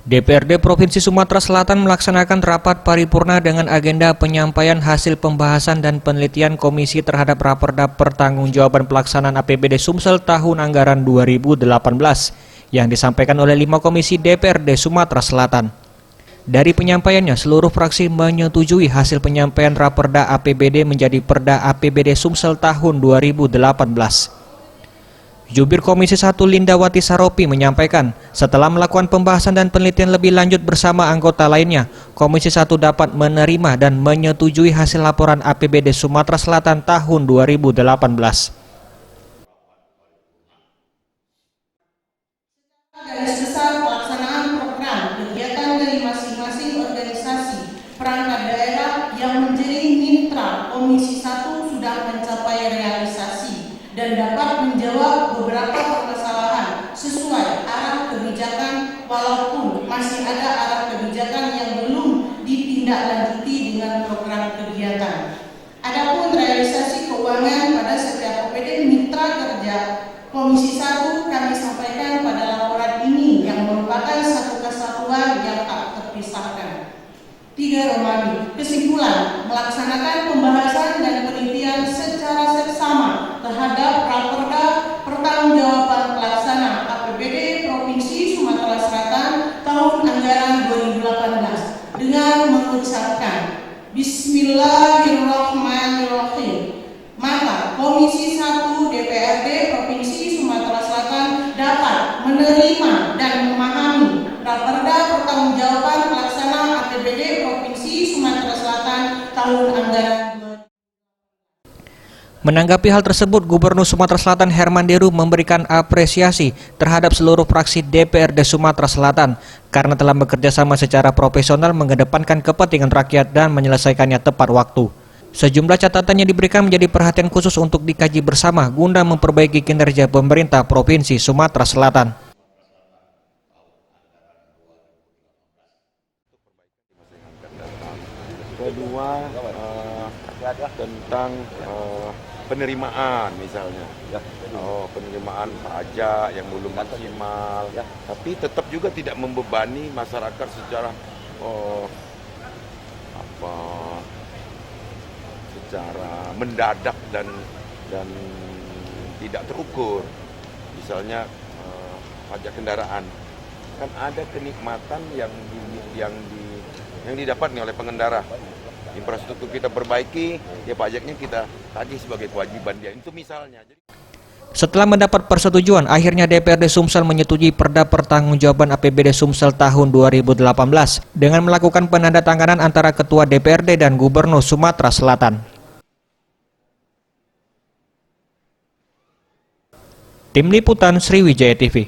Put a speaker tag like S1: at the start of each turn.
S1: DPRD Provinsi Sumatera Selatan melaksanakan rapat paripurna dengan agenda penyampaian hasil pembahasan dan penelitian komisi terhadap Raperda Pertanggungjawaban Pelaksanaan APBD Sumsel tahun anggaran 2018 yang disampaikan oleh 5 komisi DPRD Sumatera Selatan. Dari penyampaiannya, seluruh fraksi menyetujui hasil penyampaian Raperda APBD menjadi Perda APBD Sumsel tahun 2018. Jubir Komisi 1 Lindawati Saropi menyampaikan, setelah melakukan pembahasan dan penelitian lebih lanjut bersama anggota lainnya, Komisi 1 dapat menerima dan menyetujui hasil laporan APBD Sumatera Selatan tahun 2018.
S2: Garis besar pelaksanaan program kegiatan dari masing-masing organisasi perangkat daerah yang menjadi mitra Komisi 1 sudah mencapai realisasi dan dapat menjawab beberapa permasalahan sesuai arah kebijakan, walaupun masih ada arah kebijakan yang belum ditindaklanjuti dengan program kegiatan. Adapun realisasi keuangan pada setiap OPD mitra kerja Komisi 1 kami sampaikan pada laporan ini yang merupakan satu kesatuan yang tak terpisahkan. 3. Romani. Kesimpulan, melaksanakan pembahasan dan penelitian secara seksama terhadap Raperda Pertanggungjawaban Pelaksanaan APBD Provinsi Sumatera Selatan tahun anggaran 2018 dengan mengucapkan Bismillahirrahmanirrahim. Maka Komisi 1 DPRD Provinsi Sumatera Selatan dapat menerima dan memahami Raperda Pertanggungjawaban Pelaksanaan APBD Provinsi Sumatera Selatan tahun anggaran.
S1: Menanggapi hal tersebut, Gubernur Sumatera Selatan Herman Deru memberikan apresiasi terhadap seluruh fraksi DPRD Sumatera Selatan karena telah bekerja sama secara profesional mengedepankan kepentingan rakyat dan menyelesaikannya tepat waktu. Sejumlah catatan yang diberikan menjadi perhatian khusus untuk dikaji bersama guna memperbaiki kinerja pemerintah Provinsi Sumatera Selatan.
S3: Kedua, tentang penerimaan misalnya, penerimaan pajak yang belum maksimal, tapi tetap juga tidak membebani masyarakat secara secara mendadak dan tidak terukur. Misalnya pajak kendaraan, kan ada kenikmatan yang didapat oleh pengendara. Infrastruktur kita perbaiki, ya pajaknya kita tagih sebagai kewajiban dia. Itu misalnya.
S1: Setelah mendapat persetujuan, akhirnya DPRD Sumsel menyetujui Perda Pertanggungjawaban APBD Sumsel tahun 2018 dengan melakukan penandatanganan antara Ketua DPRD dan Gubernur Sumatera Selatan. Tim Liputan Sriwijaya TV.